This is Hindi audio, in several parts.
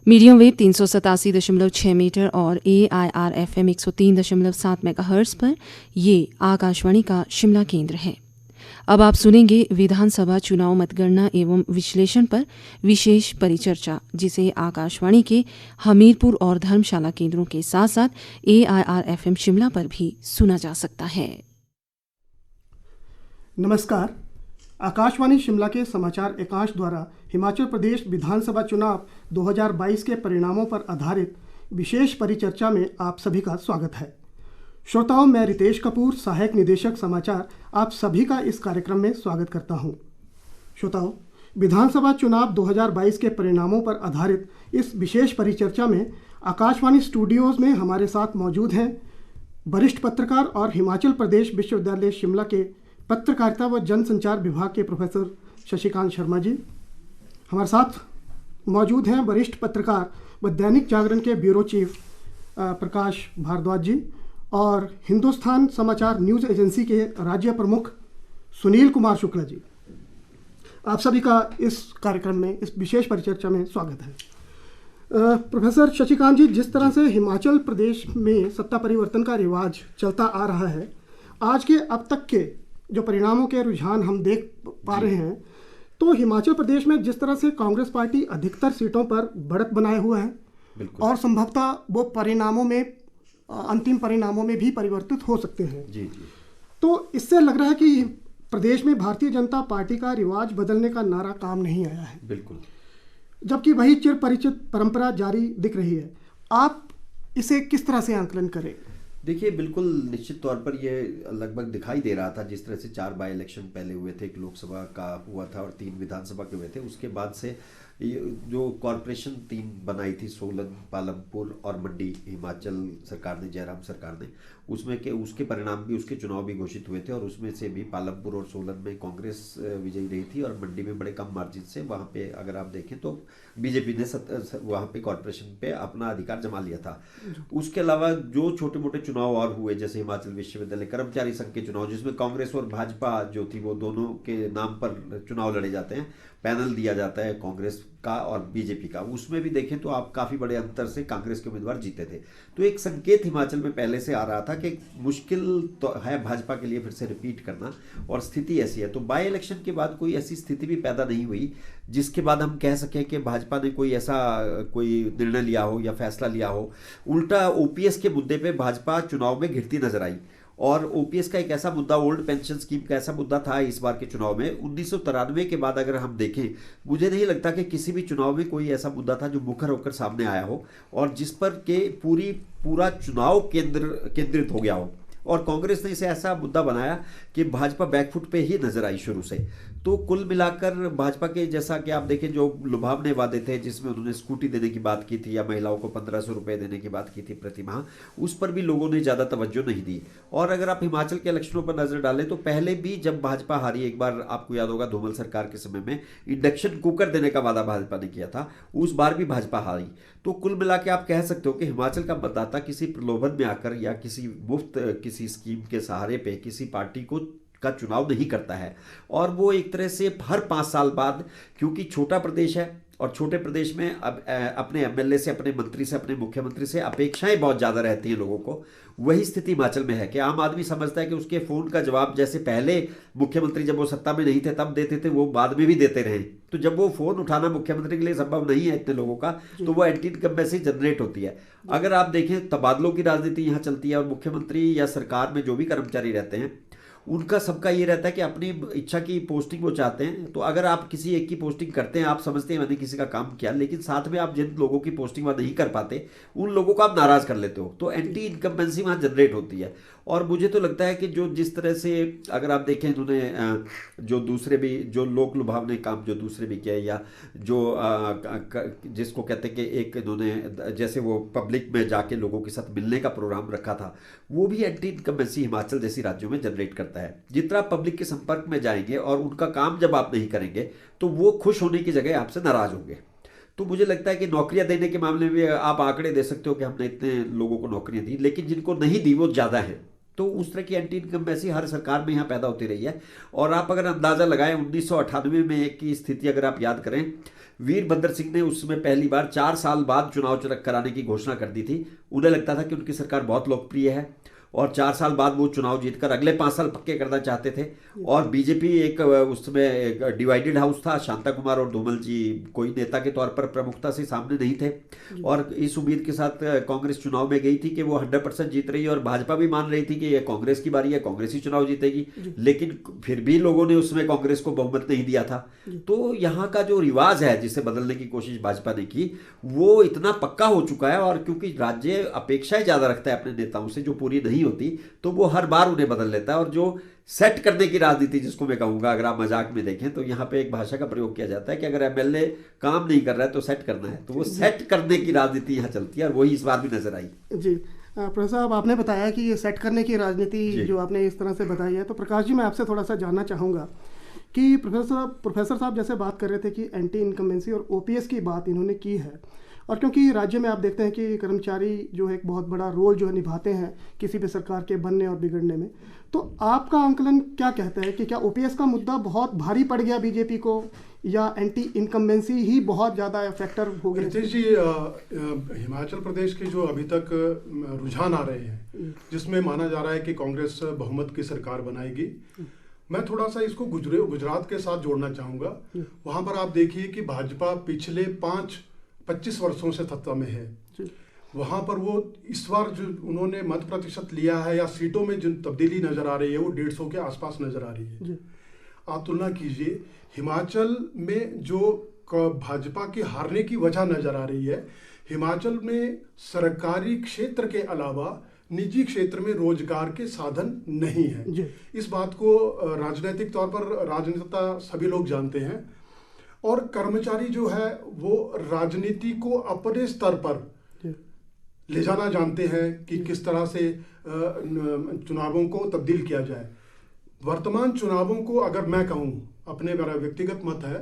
मीडियम वेव 387.6 मीटर और AIR FM 103.7 मेगाहर्ट्ज पर ये आकाशवाणी का शिमला केंद्र है। अब आप सुनेंगे विधानसभा चुनाव मतगणना एवं विश्लेषण पर विशेष परिचर्चा, जिसे आकाशवाणी के हमीरपुर और धर्मशाला केंद्रों के साथ साथ AIR FM शिमला पर भी सुना जा सकता है। नमस्कार। आकाशवाणी शिमला के समाचार एकांश द्वारा हिमाचल प्रदेश विधानसभा चुनाव 2022 के परिणामों पर आधारित विशेष परिचर्चा में आप सभी का स्वागत है। श्रोताओं, मैं रितेश कपूर, सहायक निदेशक समाचार, आप सभी का इस कार्यक्रम में स्वागत करता हूं। श्रोताओं, विधानसभा चुनाव 2022 के परिणामों पर आधारित इस विशेष परिचर्चा में आकाशवाणी स्टूडियोज़ में हमारे साथ मौजूद हैं वरिष्ठ पत्रकार और हिमाचल प्रदेश विश्वविद्यालय शिमला के पत्रकारिता व जनसंचार विभाग के प्रोफेसर शशिकांत शर्मा जी। हमारे साथ मौजूद हैं वरिष्ठ पत्रकार व दैनिक जागरण के ब्यूरो चीफ प्रकाश भारद्वाज जी और हिंदुस्तान समाचार न्यूज़ एजेंसी के राज्य प्रमुख सुनील कुमार शुक्ला जी। आप सभी का इस कार्यक्रम में, इस विशेष परिचर्चा में स्वागत है। प्रोफेसर शशिकांत जी, जिस तरह से हिमाचल प्रदेश में सत्ता परिवर्तन का रिवाज चलता आ रहा है, आज के अब तक के जो परिणामों के रुझान हम देख पा रहे हैं, तो हिमाचल प्रदेश में जिस तरह से कांग्रेस पार्टी अधिकतर सीटों पर बढ़त बनाए हुआ है और संभवतः वो परिणामों में, अंतिम परिणामों में भी परिवर्तित हो सकते हैं। जी। तो इससे लग रहा है कि प्रदेश में भारतीय जनता पार्टी का रिवाज बदलने का नारा काम नहीं आया है। बिल्कुल। जबकि वही चिर परिचित परंपरा जारी दिख रही है। आप इसे किस तरह से आंकलन करें? देखिए, बिल्कुल निश्चित तौर पर ये लगभग दिखाई दे रहा था। जिस तरह से 4 बाई इलेक्शन पहले हुए थे, एक लोकसभा का हुआ था और 3 विधानसभा के हुए थे, उसके बाद से जो कॉरपोरेशन 3 बनाई थी, सोलन, पालमपुर और मंडी, हिमाचल सरकार ने, जयराम सरकार ने, उसमें के उसके परिणाम भी, उसके चुनाव भी घोषित हुए थे और उसमें से भी पालमपुर और सोलन में कांग्रेस विजयी रही थी और मंडी में बड़े कम मार्जिन से, वहाँ पे अगर आप देखें तो बीजेपी ने वहाँ पे कॉरपोरेशन पे अपना अधिकार जमा लिया था। उसके अलावा जो छोटे मोटे चुनाव और हुए, जैसे हिमाचल विश्वविद्यालय कर्मचारी संघ के चुनाव, जिसमें कांग्रेस और भाजपा जो थी वो दोनों के नाम पर चुनाव लड़े जाते हैं, पैनल दिया जाता है कांग्रेस का और बीजेपी का, उसमें भी देखें तो आप काफ़ी बड़े अंतर से कांग्रेस के उम्मीदवार जीते थे। तो एक संकेत हिमाचल में पहले से आ रहा था कि मुश्किल तो है भाजपा के लिए फिर से रिपीट करना, और स्थिति ऐसी है। तो बाई इलेक्शन के बाद कोई ऐसी स्थिति भी पैदा नहीं हुई जिसके बाद हम कह सकें कि भाजपा ने कोई ऐसा कोई निर्णय लिया हो या फैसला लिया हो। उल्टा ओपीएस के मुद्दे पर भाजपा चुनाव में घिरती नजर आई, और ओपीएस का एक ऐसा मुद्दा, ओल्ड पेंशन स्कीम का ऐसा मुद्दा था इस बार के चुनाव में। 1993 के बाद अगर हम देखें, मुझे नहीं लगता कि किसी भी चुनाव में कोई ऐसा मुद्दा था जो मुखर होकर सामने आया हो और जिस पर के पूरा चुनाव केंद्रित हो गया हो, और कांग्रेस ने इसे ऐसा मुद्दा बनाया कि भाजपा बैकफुट पे ही नजर आई शुरू से। तो कुल मिलाकर भाजपा के, जैसा कि आप देखें, जो लुभावने वादे थे जिसमें उन्होंने स्कूटी देने की बात की थी या महिलाओं को 1500 रुपये देने की बात की थी प्रति माह, उस पर भी लोगों ने ज़्यादा तवज्जो नहीं दी। और अगर आप हिमाचल के इलेक्शनों पर नजर डालें तो पहले भी जब भाजपा हारी, एक बार आपको याद होगा धूमल सरकार के समय में इंडक्शन कुकर देने का वादा भाजपा ने किया था, उस बार भी भाजपा हारी। तो कुल मिला के आप कह सकते हो कि हिमाचल का मतदाता किसी प्रलोभन में आकर या किसी मुफ्त किसी स्कीम के सहारे पे किसी पार्टी का चुनाव नहीं करता है। और वो एक तरह से हर 5 साल बाद, क्योंकि छोटा प्रदेश है और छोटे प्रदेश में अब अपने एमएलए से, अपने मंत्री से, अपने मुख्यमंत्री से अपेक्षाएं बहुत ज़्यादा रहती हैं लोगों को। वही स्थिति हिमाचल में है कि आम आदमी समझता है कि उसके फ़ोन का जवाब, जैसे पहले मुख्यमंत्री जब वो सत्ता में नहीं थे तब देते थे, वो बाद में भी देते रहे। तो जब वो फ़ोन उठाना मुख्यमंत्री के लिए संभव नहीं है इतने लोगों का, तो वो एंटी इनकम्बेंसी जनरेट होती है। अगर आप देखें, तबादलों की राजनीति यहाँ चलती है और मुख्यमंत्री या सरकार में जो भी कर्मचारी रहते हैं उनका सबका ये रहता है कि अपनी इच्छा की पोस्टिंग वो चाहते हैं। तो अगर आप किसी एक की पोस्टिंग करते हैं, आप समझते हैं मैंने किसी का काम किया, लेकिन साथ में आप जिन लोगों की पोस्टिंग वहाँ नहीं कर पाते उन लोगों को आप नाराज़ कर लेते हो, तो एंटी इनकम्बेंसी वहाँ जनरेट होती है। और मुझे तो लगता है कि जो जिस तरह से अगर आप देखें, इन्होंने जो दूसरे भी जो लोक लुभावने काम जो दूसरे भी किए, या जो जिसको कहते हैं कि एक इन्होंने जैसे वो पब्लिक में जाके लोगों के साथ मिलने का प्रोग्राम रखा था, वो भी एंटी इनकम्बेंसी हिमाचल जैसी राज्यों में जनरेट करता है। जितना आप पब्लिक के संपर्क में जाएंगे और उनका काम जब आप नहीं करेंगे तो वो खुश होने की जगह आपसे नाराज होंगे। तो मुझे लगता है कि नौकरियां देने के मामले में आप आंकड़े दे सकते हो कि हमने इतने लोगों को नौकरियां दी, लेकिन जिनको नहीं दी वो ज़्यादा हैं। तो उस तरह की एंटी इनकम्बेंसी हर सरकार में यहाँ पैदा होती रही है। और आप अगर अंदाज़ा लगाएं 1998 में की स्थिति अगर आप याद करें, वीरभद्र सिंह ने उसमें पहली बार 4 साल बाद चुनाव कराने की घोषणा कर दी थी। उन्हें लगता था कि उनकी सरकार बहुत लोकप्रिय है और 4 साल बाद वो चुनाव जीतकर अगले 5 साल पक्के करना चाहते थे। और बीजेपी एक उसमें एक डिवाइडेड हाउस था, शांता कुमार और धूमल जी कोई नेता के तौर पर प्रमुखता से सामने नहीं थे और इस उम्मीद के साथ कांग्रेस चुनाव में गई थी कि वो 100% जीत रही है और भाजपा भी मान रही थी कि ये कांग्रेस की बारी है, कांग्रेस ही चुनाव जीतेगी। लेकिन फिर भी लोगों ने उसमें कांग्रेस को बहुमत नहीं दिया था। तो यहाँ का जो रिवाज है जिसे बदलने की कोशिश भाजपा ने की वो इतना पक्का हो चुका है, और क्योंकि राज्य अपेक्षाएं ज्यादा रखता है अपने नेताओं से जो पूरी नहीं होती, तो वो हर बार उन्हें बदल लेता है। और जो सेट करने की राजनीति जिसको मैं कहूंगा, अगर आप मजाक में देखें तो यहाँ पे एक भाषा का प्रयोग किया जाता है कि अगर एमएलए काम नहीं कर रहा है तो सेट करना है, तो वो सेट करने की राजनीति यहाँ चलती है और वही इस बार भी नजर आई। जी प्रोफेसर साहब, आपने बताया कि ये सेट करने की राजनीति जो आपने इस तरह से बताई है, तो प्रकाश जी मैं आपसे थोड़ा सा जानना चाहूँगा कि प्रोफेसर साहब जैसे बात कर रहे थे कि एंटी इनकम्बेंसी और ओपीएस की बात इन्होंने की है, और क्योंकि राज्य में आप देखते हैं कि कर्मचारी जो है एक बहुत बड़ा रोल जो है निभाते हैं किसी भी सरकार के बनने और बिगड़ने में, तो आपका आंकलन क्या कहता है कि क्या ओपीएस का मुद्दा बहुत भारी पड़ गया बीजेपी को, या एंटी इनकम्बेंसी ही बहुत ज़्यादा फैक्टर हो गया? रितेश जी, हिमाचल प्रदेश के जो अभी तक रुझान आ रहे हैं जिसमें माना जा रहा है कि कांग्रेस बहुमत की सरकार बनाएगी, मैं थोड़ा सा इसको गुजरात के साथ जोड़ना चाहूँगा। वहाँ पर आप देखिए कि भाजपा पिछले 25 वर्षों से सत्ता में है। वहाँ पर वो इस बार जो उन्होंने मत प्रतिशत लिया है या सीटों में जो तब्दीली नजर आ रही है वो 150 के आसपास नजर आ रही है। आप तुलना कीजिए हिमाचल में जो भाजपा की हारने की वजह नजर आ रही है, हिमाचल में सरकारी क्षेत्र के अलावा निजी क्षेत्र में रोजगार के साधन नहीं है। इस बात को राजनीतिक तौर पर राजनेता सभी लोग जानते हैं, और कर्मचारी जो है वो राजनीति को अपने स्तर पर ले जाना जानते हैं कि किस तरह से चुनावों को तब्दील किया जाए। वर्तमान चुनावों को अगर मैं कहूं, अपने मेरा व्यक्तिगत मत है,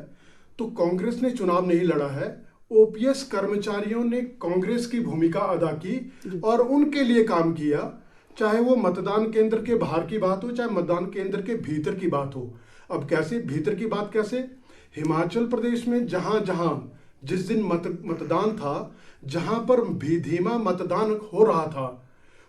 तो कांग्रेस ने चुनाव नहीं लड़ा है, ओपीएस कर्मचारियों ने कांग्रेस की भूमिका अदा की और उनके लिए काम किया, चाहे वो मतदान केंद्र के बाहर की बात हो चाहे मतदान केंद्र के भीतर की बात हो। अब कैसे भीतर की बात, कैसे हिमाचल प्रदेश में जहां जहां जिस दिन मतदान था, जहां पर भी धीमा मतदान हो रहा था,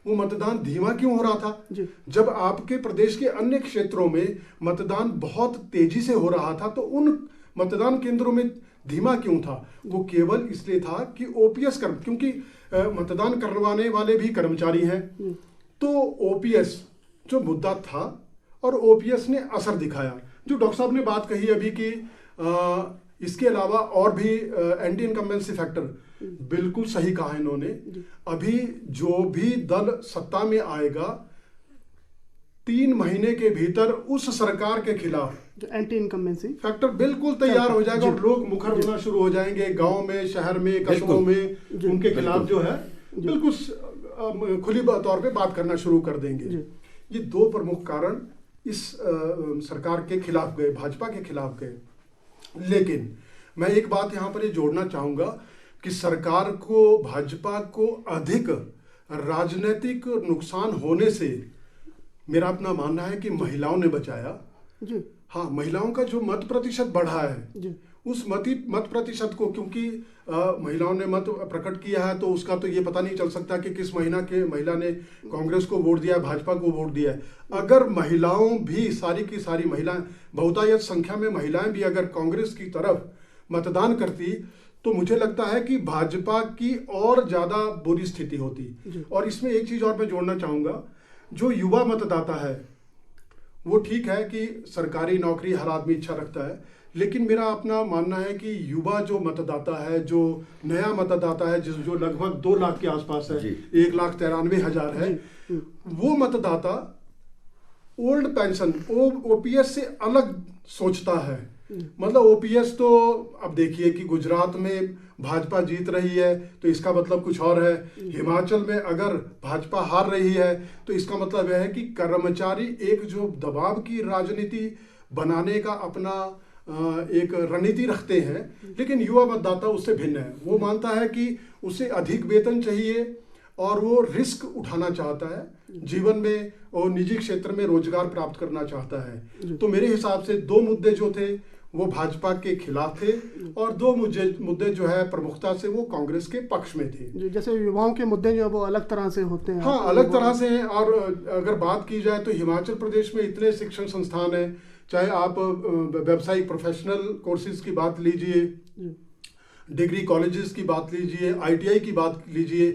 वो मतदान धीमा क्यों हो रहा था? जब आपके प्रदेश के अन्य क्षेत्रों में मतदान बहुत तेजी से हो रहा था तो उन मतदान केंद्रों में धीमा क्यों था? वो केवल इसलिए था कि ओपीएस क्योंकि मतदान करवाने वाले भी कर्मचारी हैं, तो ओपीएस जो मुद्दा था और ओपीएस ने असर दिखाया। जो डॉक्टर साहब ने बात कही अभी कि इसके अलावा और भी एंटी इनकम्बेंसी फैक्टर, बिल्कुल सही कहा इन्होंने। अभी जो भी दल सत्ता में आएगा 3 महीने के भीतर उस सरकार के खिलाफ एंटी इनकम्बेंसी फैक्टर बिल्कुल तैयार हो जाएगा और लोग मुखर होना शुरू हो जाएंगे। गांव में, शहर में, कस्बों में उनके खिलाफ जो है बिल्कुल खुली तौर पे बात करना शुरू कर देंगे। ये 2 प्रमुख कारण इस सरकार के खिलाफ गए, भाजपा के खिलाफ गए। लेकिन मैं एक बात यहाँ पर ये जोड़ना चाहूंगा कि सरकार को, भाजपा को अधिक राजनीतिक नुकसान होने से मेरा अपना मानना है कि महिलाओं ने बचाया। हाँ, महिलाओं का जो मत प्रतिशत बढ़ा है उस मत प्रतिशत को, क्योंकि महिलाओं ने मत प्रकट किया है तो उसका तो ये पता नहीं चल सकता कि किस महिला ने कांग्रेस को वोट दिया है, भाजपा को वोट दिया है। अगर महिलाओं भी, सारी की सारी महिलाएं, बहुतायत संख्या में महिलाएं भी अगर कांग्रेस की तरफ मतदान करती तो मुझे लगता है कि भाजपा की और ज्यादा बुरी स्थिति होती। और इसमें एक चीज और मैं जोड़ना चाहूंगा, जो युवा मतदाता है वो ठीक है कि सरकारी नौकरी हर आदमी इच्छा रखता है, लेकिन मेरा अपना मानना है कि युवा जो मतदाता है, जो नया मतदाता है, जो लगभग 2 लाख के आसपास है, 1,93,000 है, वो मतदाता ओल्ड पेंशन ओपीएस से अलग सोचता है। मतलब ओपीएस तो अब देखिए कि गुजरात में भाजपा जीत रही है तो इसका मतलब कुछ और है, हिमाचल में अगर भाजपा हार रही है तो इसका मतलब यह है कि कर्मचारी एक जो दबाव की राजनीति बनाने का अपना एक रणनीति रखते हैं, लेकिन युवा मतदाता उससे भिन्न है। वो मानता है कि उसे अधिक वेतन चाहिए और वो रिस्क उठाना चाहता है। जीवन में और निजी क्षेत्र में रोजगार प्राप्त करना चाहता है। तो मेरे हिसाब से 2 मुद्दे जो थे वो भाजपा के खिलाफ थे और 2 मुद्दे जो है प्रमुखता से वो कांग्रेस के पक्ष में थे। जैसे युवाओं के मुद्दे जो है वो अलग तरह से होते हैं। हाँ, अलग तरह से हैं। और अगर बात की जाए तो हिमाचल प्रदेश में इतने शिक्षण संस्थान हैं, चाहे आप व्यावसायिक प्रोफेशनल कोर्सेज की बात लीजिए, डिग्री कॉलेजेस की बात लीजिए, ITI की बात लीजिए,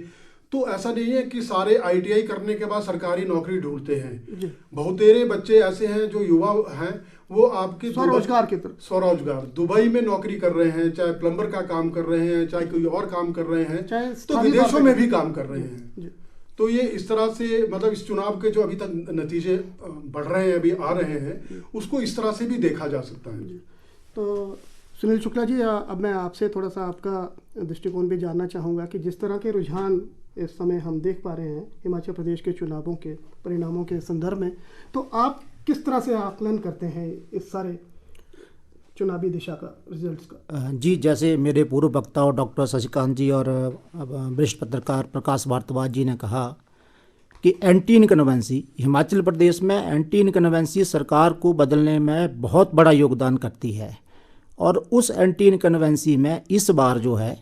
तो ऐसा नहीं है कि सारे ITI करने के बाद सरकारी नौकरी ढूंढते हैं। बहुतेरे बच्चे ऐसे हैं जो युवा हैं, वो आपके स्वरोजगार की तरफ, स्वरोजगार दुबई में नौकरी कर रहे हैं, चाहे प्लम्बर का काम कर रहे हैं, चाहे कोई और काम कर रहे हैं, तो विदेशों में भी काम कर रहे हैं। तो ये इस तरह से मतलब इस चुनाव के जो अभी तक नतीजे बढ़ रहे हैं, अभी आ रहे हैं, उसको इस तरह से भी देखा जा सकता है। तो सुनील शुक्ला जी, अब मैं आपसे थोड़ा सा आपका दृष्टिकोण भी जानना चाहूँगा कि जिस तरह के रुझान इस समय हम देख पा रहे हैं हिमाचल प्रदेश के चुनावों के परिणामों के संदर्भ में, तो आप किस तरह से आकलन करते हैं इस सारे चुनावी दिशा का, रिजल्ट्स का? जी, जैसे मेरे पूर्व वक्ताओं डॉक्टर शशिकांत जी और वरिष्ठ पत्रकार प्रकाश भारद्वाज जी ने कहा कि एंटी इनकम्बेंसी हिमाचल प्रदेश में एंटी इनकम्बेंसी सरकार को बदलने में बहुत बड़ा योगदान करती है। और उस एंटी इनकम्बेंसी में इस बार जो है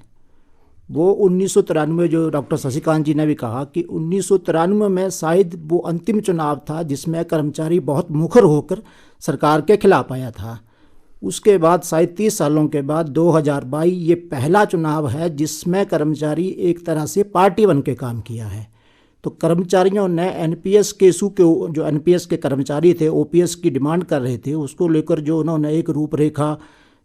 वो 1993, जो डॉक्टर शशिकांत जी ने भी कहा कि 1993 में शायद वो अंतिम चुनाव था जिसमें कर्मचारी बहुत मुखर होकर सरकार के खिलाफ आया था। उसके बाद शायद 30 सालों के बाद 2022 ये पहला चुनाव है जिसमें कर्मचारी एक तरह से पार्टी बन के काम किया है। तो कर्मचारियों ने NPS के इशू के, जो NPS के कर्मचारी थे OPS की डिमांड कर रहे थे, उसको लेकर जो उन्होंने एक रूपरेखा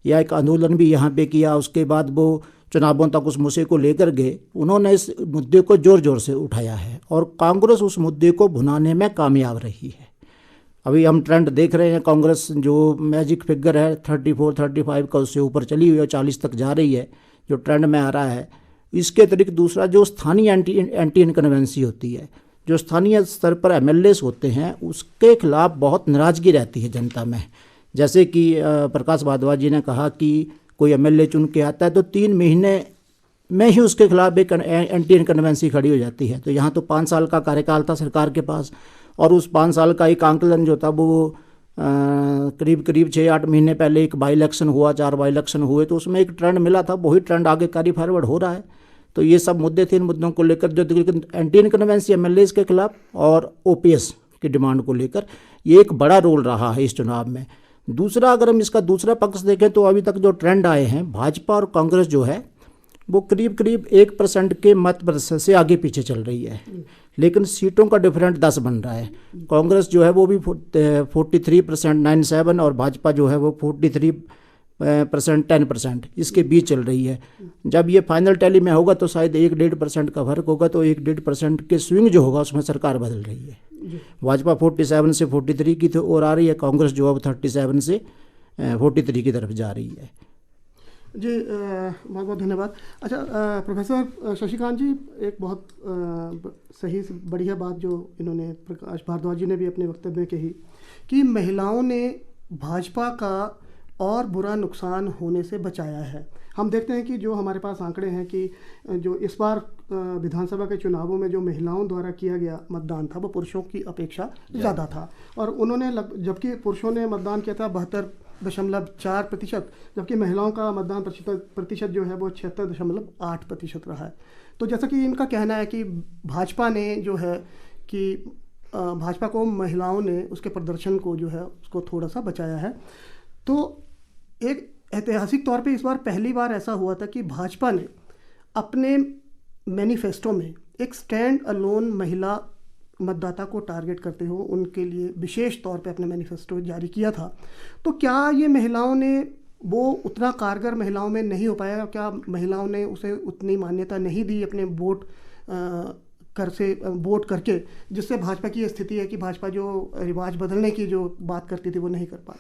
या एक आंदोलन भी यहाँ पे किया, उसके बाद वो चुनावों तक उस मुद्दे को लेकर गए। उन्होंने इस मुद्दे को ज़ोर ज़ोर से उठाया है और कांग्रेस उस मुद्दे को भुनाने में कामयाब रही है। अभी हम ट्रेंड देख रहे हैं, कांग्रेस जो मैजिक फिगर है 34-35 का, उससे ऊपर चली हुई है, 40 तक जा रही है, जो ट्रेंड में आ रहा है। इसके अतिरिक्त दूसरा जो स्थानीय एंटी इनकम्बेंसी होती है, जो स्थानीय स्तर पर MLAs होते हैं, उसके खिलाफ बहुत नाराज़गी रहती है जनता में। जैसे कि प्रकाश भारद्वाज जी ने कहा कि कोई MLA चुन के आता है तो 3 महीने में ही उसके खिलाफ एक एंटी इनकम्बेंसी खड़ी हो जाती है। तो यहाँ तो 5 साल का कार्यकाल था सरकार के पास, और उस 5 साल का एक आंकलन जो था वो करीब 6-8 महीने पहले एक बाई इलेक्शन हुआ, 4 बाई इलेक्शन हुए, तो उसमें एक ट्रेंड मिला था, वही ट्रेंड आगे कैरी फॉरवर्ड हो रहा है। तो ये सब मुद्दे थे। इन मुद्दों को लेकर जो एंटी इनकम्बेंसी MLAs के खिलाफ और OPS की डिमांड को लेकर ये एक बड़ा रोल रहा है इस चुनाव में। दूसरा, अगर हम इसका दूसरा पक्ष देखें तो अभी तक जो ट्रेंड आए हैं, भाजपा और कांग्रेस जो है वो करीब 1% के मत प्रतिशत से आगे पीछे चल रही है, लेकिन सीटों का डिफरेंट 10 बन रहा है। कांग्रेस जो है वो भी 43% 97 और भाजपा जो है वो 43% 10% इसके बीच चल रही है। जब ये फाइनल टैली में होगा तो शायद 1-1.5% का फर्क होगा, तो 1-1.5% के स्विंग जो होगा उसमें सरकार बदल रही है। भाजपा 47 से 43 की तो और आ रही है, कांग्रेस जो अब 37 से 43 की तरफ जा रही है। जी, बहुत बहुत धन्यवाद। अच्छा, प्रोफेसर शशिकांत जी, एक बहुत सही बढ़िया बात जो इन्होंने प्रकाश भारद्वाज जी ने भी अपने वक्तव्य में कही कि महिलाओं ने भाजपा का और बुरा नुकसान होने से बचाया है। हम देखते हैं कि जो हमारे पास आंकड़े हैं कि जो इस बार विधानसभा के चुनावों में जो महिलाओं द्वारा किया गया मतदान था वो पुरुषों की अपेक्षा ज़्यादा था, और उन्होंने जबकि पुरुषों ने मतदान किया था 72.4%, जबकि महिलाओं का मतदान प्रतिशत जो है वो 76.8% रहा है। तो जैसा कि इनका कहना है कि भाजपा ने जो है कि भाजपा को महिलाओं ने उसके प्रदर्शन को जो है उसको थोड़ा सा बचाया है। तो एक ऐतिहासिक तौर पे इस बार पहली बार ऐसा हुआ था कि भाजपा ने अपने मैनिफेस्टो में एक स्टैंड अलोन महिला मतदाता को टारगेट करते हो उनके लिए विशेष तौर पे अपना मैनिफेस्टो जारी किया था। तो क्या ये महिलाओं ने वो उतना कारगर महिलाओं में नहीं हो पाया? क्या महिलाओं ने उसे उतनी मान्यता नहीं दी अपने वोट करके, जिससे भाजपा की स्थिति है कि भाजपा जो रिवाज बदलने की जो बात करती थी वो नहीं कर पा?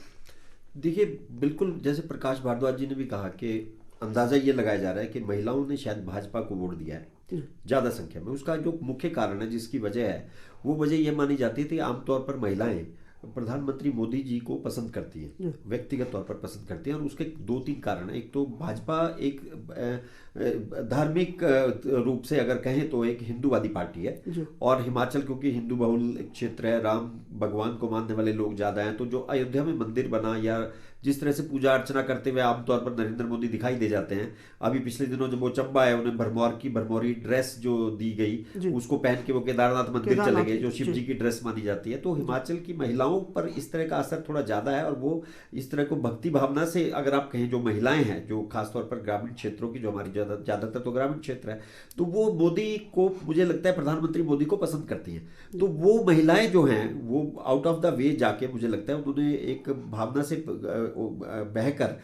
देखिए, बिल्कुल जैसे प्रकाश भारद्वाज जी ने भी कहा कि अंदाजा ये लगाया जा रहा है कि महिलाओं ने शायद भाजपा को वोट दिया है ज़्यादा संख्या में। उसका जो मुख्य कारण है, जिसकी वजह है, वो वजह ये मानी जाती थी आमतौर पर महिलाएं प्रधानमंत्री मोदी जी को पसंद करती हैं, व्यक्तिगत तौर पर पसंद करती हैं, और उसके 2-3 कारण हैं। एक तो भाजपा एक धार्मिक रूप से अगर कहें तो एक हिंदूवादी पार्टी है। और हिमाचल क्योंकि हिंदू बहुल क्षेत्र है, राम भगवान को मानने वाले लोग ज़्यादा हैं, तो जो अयोध्या में मंदिर बना या जिस तरह से पूजा अर्चना करते हुए आमतौर पर नरेंद्र मोदी दिखाई दे जाते हैं। अभी पिछले दिनों जब वो चंबा है, उन्हें भरमौरी ड्रेस जो दी गई उसको पहन के वो केदारनाथ मंदिर चले गए, जो शिव जी की ड्रेस मानी जाती है। तो हिमाचल की महिलाओं पर इस तरह का असर थोड़ा ज़्यादा है, और वो इस तरह को भक्ति भावना से, अगर आप कहें जो महिलाएं हैं, जो खासतौर पर ग्रामीण क्षेत्रों की, जो हमारी ज़्यादातर तो ग्रामीण क्षेत्र है, तो वो मोदी को, मुझे लगता है प्रधानमंत्री मोदी को पसंद करती हैं। तो वो महिलाएं जो हैं वो आउट ऑफ द वे जाके, मुझे लगता है उन्होंने एक भावना से बहकर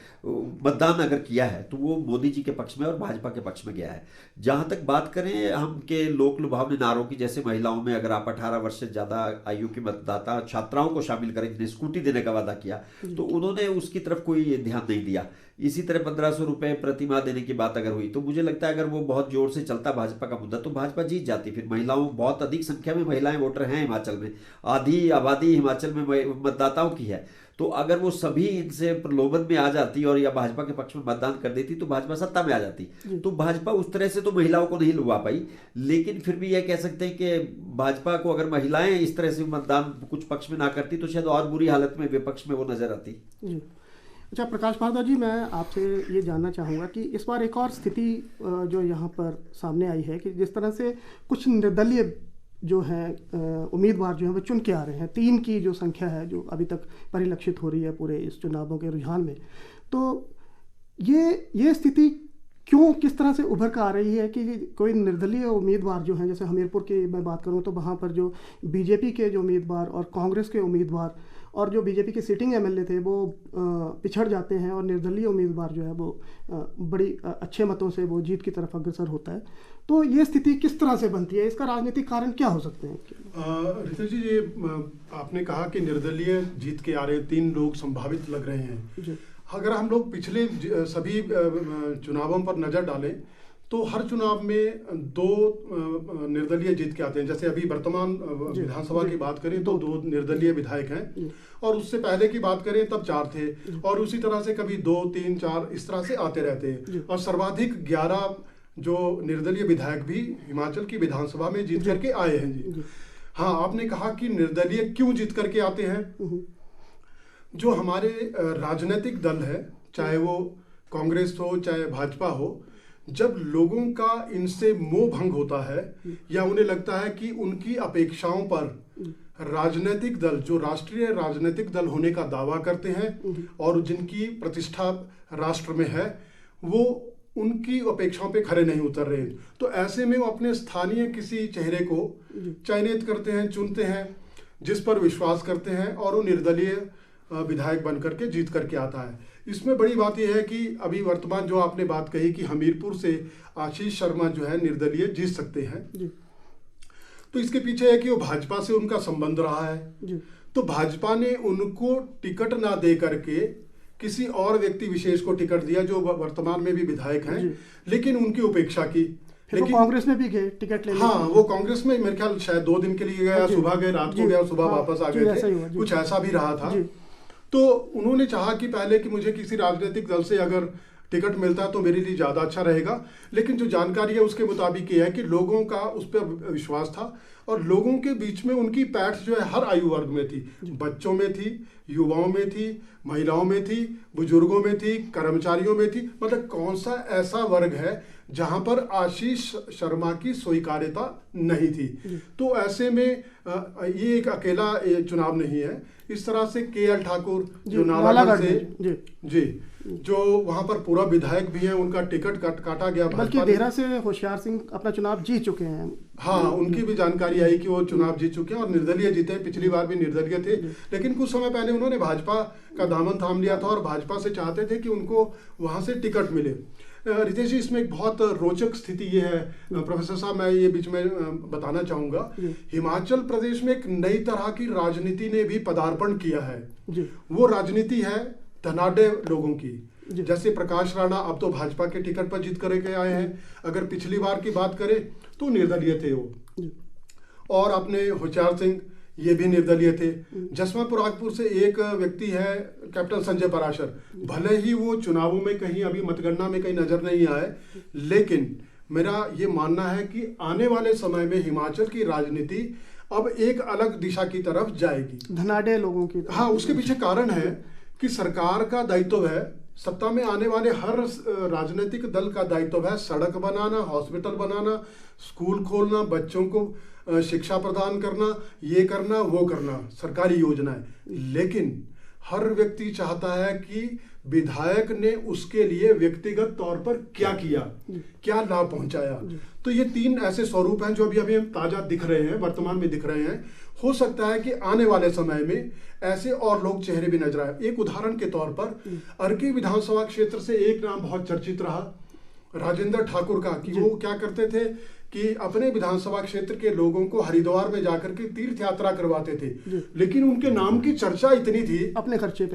मतदान अगर किया है तो वो मोदी जी के पक्ष में और भाजपा के पक्ष में गया है। जहां तक बात करें हम के लोक लुभावने नारों की, जैसे महिलाओं में अगर आप 18 वर्ष से ज्यादा आयु की मतदाता छात्राओं को शामिल करें जिन्हें स्कूटी देने का वादा किया, तो उन्होंने उसकी तरफ कोई ध्यान नहीं दिया। इसी तरह 1500 रुपए प्रति माह देने की बात अगर हुई, तो मुझे लगता है अगर वो बहुत जोर से चलता भाजपा का मुद्दा तो भाजपा जीत जाती। फिर महिलाओं, बहुत अधिक संख्या में महिलाएं वोटर हैं हिमाचल में, आधी आबादी हिमाचल में मतदाताओं की है। तो अगर वो सभी इनसे प्रलोभन में आ जाती और या भाजपा के पक्ष में मतदान कर देती तो भाजपा सत्ता में आ जाती। तो भाजपा उस तरह से तो महिलाओं को नहीं लुभा पाई, लेकिन फिर भी यह कह सकते हैं कि भाजपा को अगर महिलाएं इस तरह से मतदान कुछ पक्ष में ना करती तो शायद और बुरी हालत में विपक्ष में वो नजर आती। अच्छा प्रकाश भारद्वाज जी, मैं आपसे ये जानना चाहूँगा कि इस बार एक और स्थिति जो यहाँ पर सामने आई है कि जिस तरह से कुछ निर्दलीय जो हैं उम्मीदवार जो हैं वो चुन के आ रहे हैं, 3 की जो संख्या है जो अभी तक परिलक्षित हो रही है पूरे इस चुनावों के रुझान में, तो ये स्थिति क्यों, किस तरह से उभर कर आ रही है कि कोई निर्दलीय उम्मीदवार जो हैं, जैसे हमीरपुर की मैं बात करूं तो वहाँ पर जो बीजेपी के जो उम्मीदवार और कांग्रेस के उम्मीदवार और जो बीजेपी के सिटिंग एमएलए थे वो पिछड़ जाते हैं और निर्दलीय उम्मीदवार जो है वो बड़ी अच्छे मतों से वो जीत की तरफ अग्रसर होता है। तो ये स्थिति किस तरह से बनती है, इसका राजनीतिक कारण क्या हो सकते हैं? रितेश जी, ये आपने कहा कि निर्दलीय जीत के आ रहे 3 लोग संभावित लग रहे हैं। अगर हम लोग पिछले सभी चुनावों पर नजर डालें तो हर चुनाव में 2 निर्दलीय जीत के आते हैं। जैसे अभी वर्तमान विधानसभा की बात करें तो 2 निर्दलीय विधायक हैं, और उससे पहले की बात करें तब 4 थे, और उसी तरह से कभी 2, 3, 4 इस तरह से आते रहते हैं। और सर्वाधिक 11 जो निर्दलीय विधायक भी हिमाचल की विधानसभा में जीत करके आए हैं जी। हाँ, आपने कहा कि निर्दलीय क्यों जीत करके आते हैं। जो हमारे राजनीतिक दल है, चाहे वो कांग्रेस हो चाहे भाजपा हो, जब लोगों का इनसे मोह भंग होता है या उन्हें लगता है कि उनकी अपेक्षाओं पर राजनीतिक दल, जो राष्ट्रीय राजनीतिक दल होने का दावा करते हैं और जिनकी प्रतिष्ठा राष्ट्र में है, वो उनकी अपेक्षाओं पे खरे नहीं उतर रहे, तो ऐसे में वो अपने स्थानीय किसी चेहरे को चयनित करते हैं, चुनते हैं, जिस पर विश्वास करते हैं, और वो निर्दलीय विधायक बन करके जीत करके आता है। इसमें बड़ी बात यह है कि अभी वर्तमान जो आपने बात कही कि हमीरपुर से आशीष शर्मा जो है निर्दलीय जीत सकते हैं, तो इसके पीछे है कि वो भाजपा से उनका संबंध रहा है। तो भाजपा ने उनको टिकट ना दे करके किसी और व्यक्ति विशेष को टिकट दिया जो वर्तमान में भी विधायक हैं, लेकिन उनकी उपेक्षा की। लेकिन कांग्रेस में भी गए टिकट लेने। हाँ, वो कांग्रेस में मेरे ख्याल शायद 2 दिन के लिए गया, सुबह गए, रात को गया और सुबह वापस आ गए थे, कुछ ऐसा भी रहा था। तो उन्होंने चाहा कि पहले कि मुझे किसी राजनीतिक दल से अगर टिकट मिलता है तो मेरे लिए ज़्यादा अच्छा रहेगा, लेकिन जो जानकारी है उसके मुताबिक ये है कि लोगों का उस पर विश्वास था और लोगों के बीच में उनकी पैठ जो है हर आयु वर्ग में थी, बच्चों में थी, युवाओं में थी, महिलाओं में थी, बुजुर्गों में थी, कर्मचारियों में थी। मतलब कौन सा ऐसा वर्ग है जहां पर आशीष शर्मा की स्वीकार्यता नहीं थी। तो ऐसे में ये एक अकेला चुनाव नहीं है। इस तरह से केएल ठाकुर जो नालागढ़ से जी जो वहां पर पूरा विधायक भी है, उनका टिकट काटा गया, बल्कि देहरा से होशियार सिंह अपना चुनाव जीत चुके हैं। हाँ, उनकी भी जानकारी आई कि वो चुनाव जीत चुके हैं और निर्दलीय जीते। पिछली बार भी निर्दलीय थे, लेकिन कुछ समय पहले उन्होंने भाजपा का दामन थाम लिया था और भाजपा से चाहते थे कि उनको वहां से टिकट मिले। रितेश जी, इसमें एक बहुत रोचक स्थिति ये है, प्रोफेसर साहब मैं ये बीच में बताना चाहूंगा, हिमाचल प्रदेश में एक नई तरह की राजनीति ने भी पदार्पण किया है। वो राजनीति है धनाढ्य लोगों की। जैसे प्रकाश राणा अब तो भाजपा के टिकट पर जीत करके आए हैं, अगर पिछली बार की बात करें तो निर्दलीय थे वो, और अपने होशियार सिंह ये भी निर्दलीय थे। जसवा परागपुर से एक व्यक्ति है कैप्टन संजय पराशर, भले ही वो चुनावों में कहीं अभी मतगणना में कहीं नजर नहीं आए, लेकिन मेरा ये मानना है कि आने वाले समय में हिमाचल की राजनीति अब एक अलग दिशा की तरफ जाएगी, धनाढ़ लोगों की। हाँ, उसके पीछे कारण है कि सरकार का दायित्व है, सत्ता में आने वाले हर राजनीतिक दल का दायित्व है सड़क बनाना, हॉस्पिटल बनाना, स्कूल खोलना, बच्चों को शिक्षा प्रदान करना, ये करना वो करना, सरकारी योजनाएं। लेकिन हर व्यक्ति चाहता है कि विधायक ने उसके लिए व्यक्तिगत तौर पर क्या किया, क्या लाभ पहुंचाया। तो ये तीन ऐसे स्वरूप हैं जो अभी अभी ताजा दिख रहे हैं, वर्तमान में दिख रहे हैं। हो सकता है कि आने वाले समय में ऐसे और लोग चेहरे भी नजर आए। एक उदाहरण के तौर पर अर्की विधानसभा क्षेत्र से एक नाम बहुत चर्चित रहा, राजेंद्र ठाकुर का, कि वो क्या करते थे कि अपने विधानसभा क्षेत्र के लोगों को हरिद्वार में जाकर के तीर्थ यात्रा करवाते थे, लेकिन उनके नाम की चर्चा इतनी थी अपने खर्चे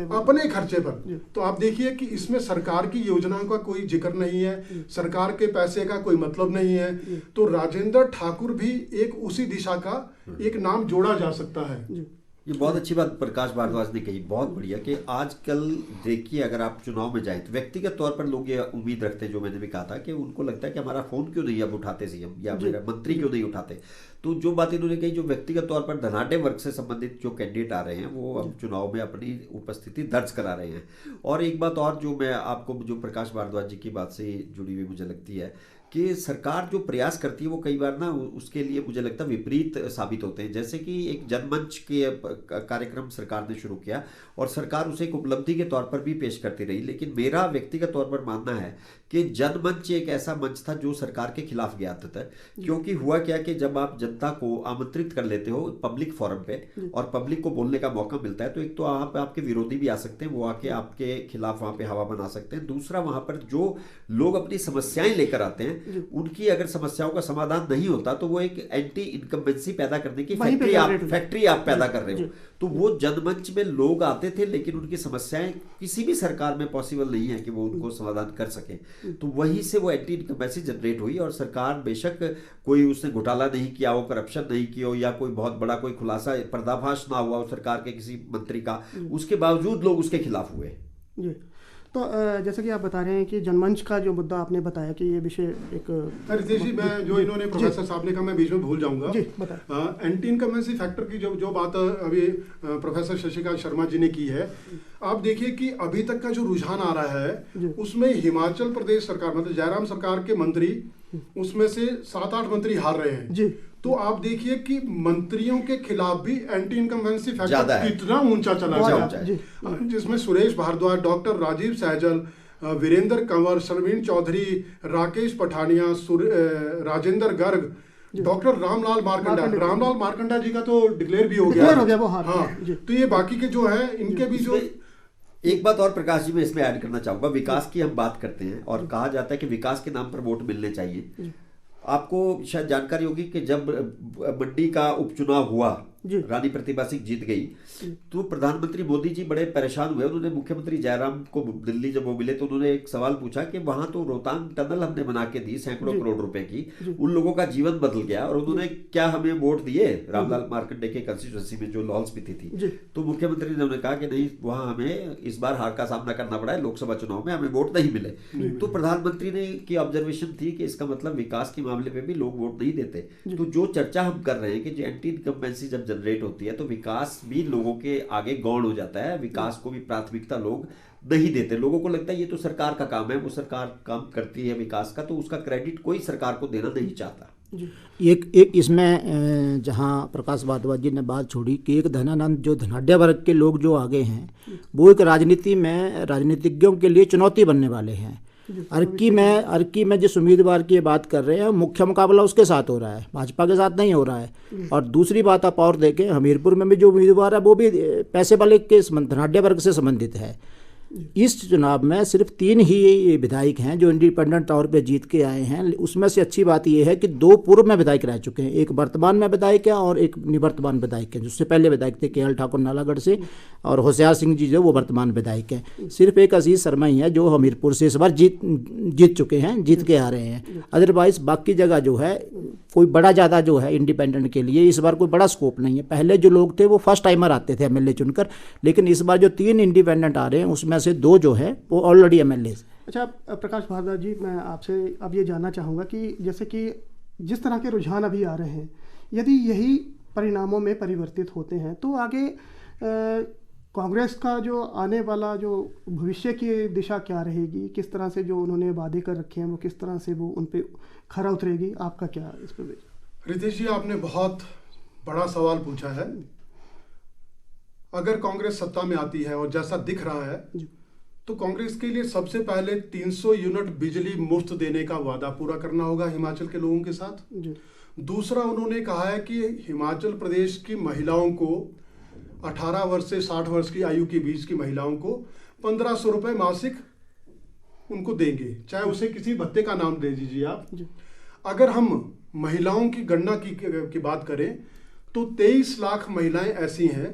पर। तो आप देखिए कि इसमें सरकार की योजनाओं का कोई जिक्र नहीं है, सरकार के पैसे का कोई मतलब नहीं है। तो राजेंद्र ठाकुर भी एक उसी दिशा का एक नाम जोड़ा जा सकता है। ये बहुत अच्छी बात प्रकाश भारद्वाज ने कही, बहुत बढ़िया, कि आजकल देखिए अगर आप चुनाव में जाएं तो व्यक्तिगत तौर पर लोग ये उम्मीद रखते हैं, जो मैंने भी कहा था, कि उनको लगता है कि हमारा फोन क्यों नहीं अब उठाते सीएम, या मेरा मंत्री क्यों नहीं उठाते। तो जो बात इन्होंने कही, जो व्यक्तिगत तौर पर धनाढ़ वर्ग से संबंधित जो कैंडिडेट आ रहे हैं वो अब चुनाव में अपनी उपस्थिति दर्ज करा रहे हैं। और एक बात और जो मैं आपको, जो प्रकाश भारद्वाज जी की बात से जुड़ी हुई मुझे लगती है कि सरकार जो प्रयास करती है वो कई बार ना उसके लिए मुझे लगता है विपरीत साबित होते हैं। जैसे कि एक जनमंच के कार्यक्रम सरकार ने शुरू किया और सरकार उसे एक उपलब्धि के तौर पर भी पेश करती रही, लेकिन मेरा व्यक्तिगत तौर पर मानना है कि जनमंच एक ऐसा मंच था जो सरकार के खिलाफ गया था। क्योंकि हुआ क्या कि जब आप जनता को आमंत्रित कर लेते हो पब्लिक फोरम पे और पब्लिक को बोलने का मौका मिलता है, तो एक तो आपके विरोधी भी आ सकते हैं, वो आके आपके खिलाफ वहां पे हवा बना सकते हैं। दूसरा, वहां पर जो लोग अपनी समस्याएं लेकर आते हैं उनकी अगर समस्याओं का समाधान नहीं होता तो वो एक एंटी इनकम्बेंसी पैदा करने की फैक्ट्री आप पैदा कर रहे हो। तो वो जनमंच में लोग आते थे, लेकिन उनकी समस्याएं किसी भी सरकार में पॉसिबल नहीं है कि वो उनको समाधान कर सके। तो वहीं से वो एंटी इनकम्बेंसी जनरेट हुई और सरकार बेशक कोई उसने घोटाला नहीं किया हो, करप्शन नहीं किया हो, या कोई बहुत बड़ा कोई खुलासा पर्दाफाश ना हुआ हो सरकार के किसी मंत्री का, उसके बावजूद लोग उसके खिलाफ हुए। तो जैसा कि आप बता रहे हैं कि जनमंच का जो मुद्दा आपने बताया कि ये विषय एक रितेश जी, मैं जो इन्होंने प्रोफेसर साहब ने कहा मैं बीच में भूल जाऊंगा। एंटी इनकम्बेंसी फैक्टर की जो बात अभी प्रोफेसर शशिकांत शर्मा जी ने की है, आप देखिए कि अभी तक का जो रुझान आ रहा है उसमें हिमाचल प्रदेश सरकार, मतलब जयराम सरकार के मंत्री, उसमें से 7-8 मंत्री हार रहे हैं जी। तो आप देखिए कि मंत्रियों के खिलाफ भी एंटी इनकम्बेंसी फैक्टर कितना ऊंचा चला गया, जिसमें सुरेश भारद्वाज, डॉक्टर राजीव सहजल, वीरेंद्र कंवर, शर्मीन चौधरी, राकेश पठानिया, राजेंद्र गर्ग, डॉक्टर रामलाल मारकंडा जी का तो डिक्लेयर भी हो गया। हाँ, तो ये बाकी के जो है इनके भी जो एक बात और प्रकाश जी मैं इसमें ऐड करना चाहूंगा। विकास की हम बात करते हैं और कहा जाता है कि विकास के नाम पर वोट मिलने चाहिए। आपको शायद जानकारी होगी कि जब मंडी का उपचुनाव हुआ, रानी प्रतिभा सिंह जीत गई, तो प्रधानमंत्री मोदी जी बड़े परेशान हुए। उन्होंने मुख्यमंत्री जयराम को दिल्ली जब वो मिले तो उन्होंने एक सवाल पूछा कि वहां तो रोहतांग टनल हमने बना के दी सैकड़ों करोड़ रुपए की, उन लोगों का जीवन बदल गया और उन्होंने क्या हमें वोट दिए रामलाल मार्कंडे के कंस्टिट्यूएंसी में जो लाहौल स्पीति थी। तो मुख्यमंत्री ने उन्होंने कहा कि नहीं, वहां हमें इस बार हार का सामना करना पड़ा है, लोकसभा चुनाव में हमें वोट नहीं मिले। तो प्रधानमंत्री ने की ऑब्जर्वेशन थी कि इसका मतलब विकास के मामले में भी लोग वोट नहीं देते। तो जो चर्चा हम कर रहे हैं कि जो एंटी इनकम्बेंसी जब जनरेट होती है तो विकास भी लोगों के आगे गौण हो जाता है, विकास को भी प्राथमिकता लोग नहीं देते। लोगों को लगता है ये तो सरकार का काम है, वो सरकार काम करती है विकास का, तो उसका क्रेडिट कोई सरकार को देना नहीं चाहता। एक इसमें जहां प्रकाश भारद्वाज जी ने बात छोड़ी कि एक धनानंद जो धनाढ़ वर्ग के लोग जो आगे हैं वो एक राजनीति में राजनीतिज्ञों के लिए चुनौती बनने वाले हैं। अर्की में जिस उम्मीदवार की बात कर रहे हैं मुख्य मुकाबला उसके साथ हो रहा है, भाजपा के साथ नहीं हो रहा है। और दूसरी बात आप और देखें, हमीरपुर में भी जो उम्मीदवार है वो भी पैसे वाले के धनाढ़ वर्ग से संबंधित है। इस चुनाव में सिर्फ 3 ही विधायक हैं जो इंडिपेंडेंट तौर पे जीत के आए हैं। उसमें से अच्छी बात यह है कि 2 पूर्व में विधायक रह चुके हैं, एक वर्तमान में विधायक है और एक निवर्तमान विधायक है। जिससे पहले विधायक थे केएल ठाकुर नालागढ़ से और होशियार सिंह जी जो वो वर्तमान विधायक हैं। सिर्फ एक अजीज शर्मा ही है जो हमीरपुर से इस बार जीत चुके हैं, जीत के आ रहे हैं। अदरवाइज बाकी जगह जो है कोई बड़ा ज़्यादा जो है इंडिपेंडेंट के लिए इस बार कोई बड़ा स्कोप नहीं है। पहले जो लोग थे वो फर्स्ट टाइमर आते थे एमएलए चुनकर, लेकिन इस बार जो 3 इंडिपेंडेंट आ रहे हैं उसमें से 2 जो है वो ऑलरेडी एमएलए। अच्छा प्रकाश भारद्वाज जी, मैं आपसे अब ये जानना चाहूँगा कि जैसे कि जिस तरह के रुझान अभी आ रहे हैं, यदि यही परिणामों में परिवर्तित होते हैं तो आगे कांग्रेस का जो आने वाला जो भविष्य की दिशा क्या रहेगी, किस तरह से जो उन्होंने वादे कर रखे हैं वो किस तरह से वो उन पे खरा उतरेगी, आपका क्या इस पर? रितेश जी, आपने बहुत बड़ा सवाल पूछा है। अगर कांग्रेस सत्ता में आती है और जैसा दिख रहा है तो कांग्रेस के लिए सबसे पहले 300 यूनिट बिजली मुफ्त देने का वादा पूरा करना होगा हिमाचल के लोगों के साथ। दूसरा, उन्होंने कहा है कि हिमाचल प्रदेश की महिलाओं को 18 वर्ष से 60 वर्ष की आयु के बीच की महिलाओं को 1500 रुपये मासिक उनको देंगे, चाहे उसे किसी भत्ते का नाम दे दीजिए आप। अगर हम महिलाओं की गणना की बात करें तो 23 लाख महिलाएं ऐसी हैं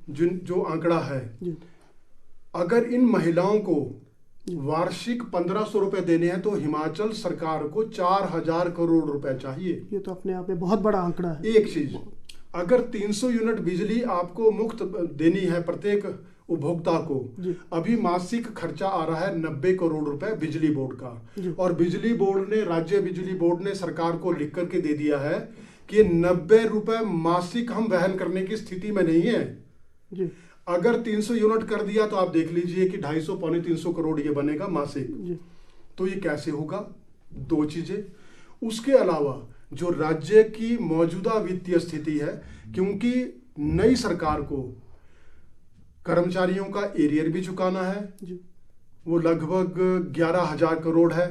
जो आंकड़ा है। अगर इन महिलाओं को वार्षिक 1500 रुपए देने हैं तो हिमाचल सरकार को 4000 करोड़ रुपए चाहिए। ये तो अपने आप में बहुत बड़ा आंकड़ा है। एक चीज, अगर 300 यूनिट बिजली आपको मुफ्त देनी है प्रत्येक उपभोक्ता को, अभी मासिक खर्चा आ रहा है 90 करोड़ रुपए बिजली बोर्ड का, और बिजली बोर्ड ने, राज्य बिजली बोर्ड ने सरकार को लिख करके दे दिया है कि 90 रुपए मासिक हम वहन करने की स्थिति में नहीं है। अगर 300 यूनिट कर दिया तो आप देख लीजिए कि 250 पौने 300 करोड़ ये बनेगा मासिक। तो ये कैसे होगा? 2 चीजें। उसके अलावा जो राज्य की मौजूदा वित्तीय स्थिति है, क्योंकि नई सरकार को कर्मचारियों का एरियर भी चुकाना है, वो लगभग 11,000 करोड़ है,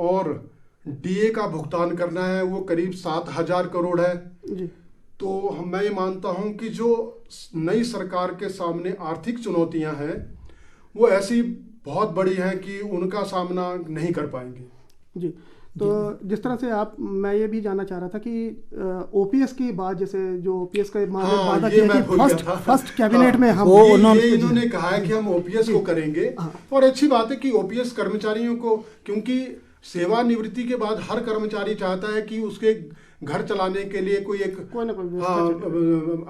और डीए का भुगतान करना है, वो करीब 7,000 करोड़ है। तो मैं ये मानता हूं कि जो नई सरकार के सामने आर्थिक चुनौतियां हैं वो ऐसी बहुत बड़ी हैं कि उनका सामना नहीं कर पाएंगे। जी, तो जिस तरह से आप, मैं ये भी जानना चाह रहा था कि ओपीएस की बात, जैसे जो ओपीएस का वादा किया कि फर्स्ट कैबिनेट में हम इन्होंने कहा है कि हम ओपीएस को करेंगे, और अच्छी बात है कि ओपीएस कर्मचारियों को, क्योंकि सेवानिवृत्ति के बाद हर कर्मचारी चाहता है कि उसके घर चलाने के लिए कोई एक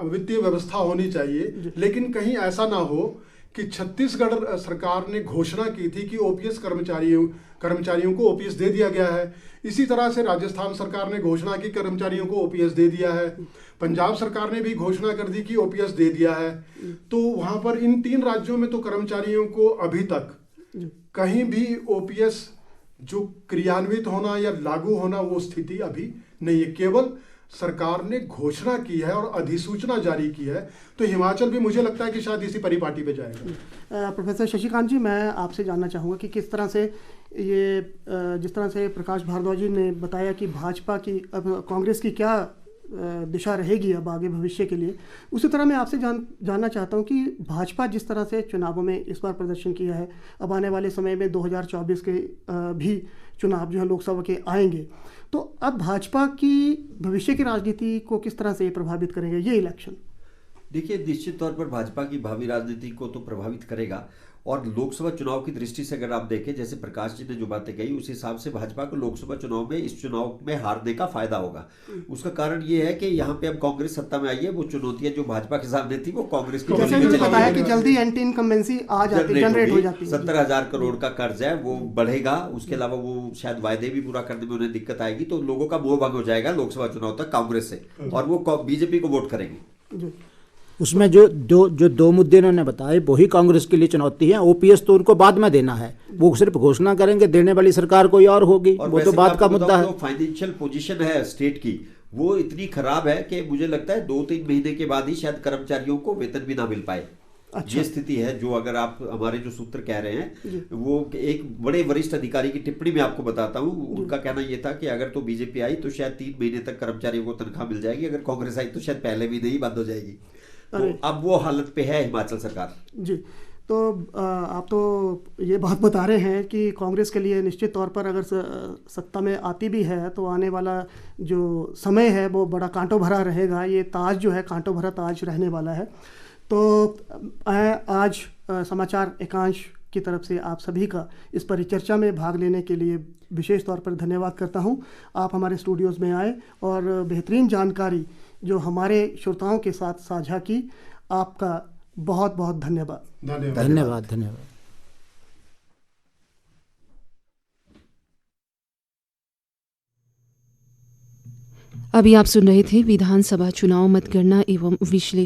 वित्तीय व्यवस्था होनी चाहिए, लेकिन कहीं ऐसा ना हो कि छत्तीसगढ़ सरकार ने घोषणा की थी कि ओपीएस कर्मचारियों को ओपीएस दे दिया गया है। इसी तरह से राजस्थान सरकार ने घोषणा की कर्मचारियों को ओपीएस दे दिया है। पंजाब सरकार ने भी घोषणा कर दी कि ओपीएस दे दिया है। तो वहां पर इन 3 राज्यों में तो कर्मचारियों को अभी तक कहीं भी ओपीएस जो क्रियान्वित होना या लागू होना वो स्थिति अभी नहीं है। केवल सरकार ने घोषणा की है और अधिसूचना जारी की है। तो हिमाचल भी मुझे लगता है कि शायद इसी परिपाटी पे जाएगा। प्रोफेसर शशिकांत जी, मैं आपसे जानना चाहूँगा कि किस तरह से ये, जिस तरह से प्रकाश भारद्वाज जी ने बताया कि भाजपा की, अब कांग्रेस की क्या दिशा रहेगी अब आगे भविष्य के लिए, उसी तरह मैं आपसे जानना चाहता हूं कि भाजपा जिस तरह से चुनावों में इस बार प्रदर्शन किया है, अब आने वाले समय में 2024 के भी चुनाव जो है लोकसभा के आएंगे, तो अब भाजपा की भविष्य की राजनीति को किस तरह से प्रभावित करेंगे ये इलेक्शन? देखिए, निश्चित तौर पर भाजपा की भावी राजनीति को तो प्रभावित करेगा, और लोकसभा चुनाव की दृष्टि से अगर आप देखें, जैसे प्रकाश जी ने जो बातें कही, उस हिसाब से भाजपा को लोकसभा चुनाव में, इस चुनाव में हारने का फायदा होगा। उसका कारण ये है कि यहाँ पे अब कांग्रेस सत्ता में आई है, वो चुनौतियां जो भाजपा के सामने थी वो कांग्रेस की बताया कि जल्दी एंटी इनकम्बेंसी आ जाती, जनरेट हो जाती है। 70,000 करोड़ का कर्ज है, वो बढ़ेगा। उसके अलावा वो शायद वायदे भी पूरा करने में उन्हें दिक्कत आएगी, तो लोगों का मोह भंग हो जाएगा लोकसभा चुनाव तक कांग्रेस से, और वो बीजेपी को वोट करेंगे। उसमें जो 2 मुद्दे उन्होंने बताए वही कांग्रेस के लिए चुनौती है। ओपीएस तो उनको बाद में देना है, वो सिर्फ घोषणा करेंगे, देने वाली सरकार कोई और होगी, वो तो बात का मुद्दा है। फाइनेंशियल पोजीशन है स्टेट की, वो इतनी खराब है कि मुझे लगता है 2-3 महीने के बाद ही शायद कर्मचारियों को वेतन भी ना मिल पाए। अच्छा। ये स्थिति है जो, अगर आप हमारे जो सूत्र कह रहे हैं, वो एक बड़े वरिष्ठ अधिकारी की टिप्पणी में आपको बताता हूँ। उनका कहना यह था कि अगर तो बीजेपी आई तो शायद 3 महीने तक कर्मचारियों को तनख्वाह मिल जाएगी, अगर कांग्रेस आई तो शायद पहले भी नहीं, बंद हो जाएगी। तो अब वो हालत पे है हिमाचल सरकार जी। तो आप तो ये बात बता रहे हैं कि कांग्रेस के लिए निश्चित तौर पर अगर सत्ता में आती भी है तो आने वाला जो समय है वो बड़ा कांटों भरा रहेगा। ये ताज जो है कांटों भरा ताज रहने वाला है। तो आज समाचार एकांश की तरफ से आप सभी का इस परिचर्चा में भाग लेने के लिए विशेष तौर पर धन्यवाद करता हूं। आप हमारे स्टूडियोज़ में आए और बेहतरीन जानकारी जो हमारे श्रोताओं के साथ साझा की। आपका बहुत बहुत धन्यवाद। धन्यवाद। धन्यवाद। अभी आप सुन रहे थे विधानसभा चुनाव मतगणना एवं विश्लेषण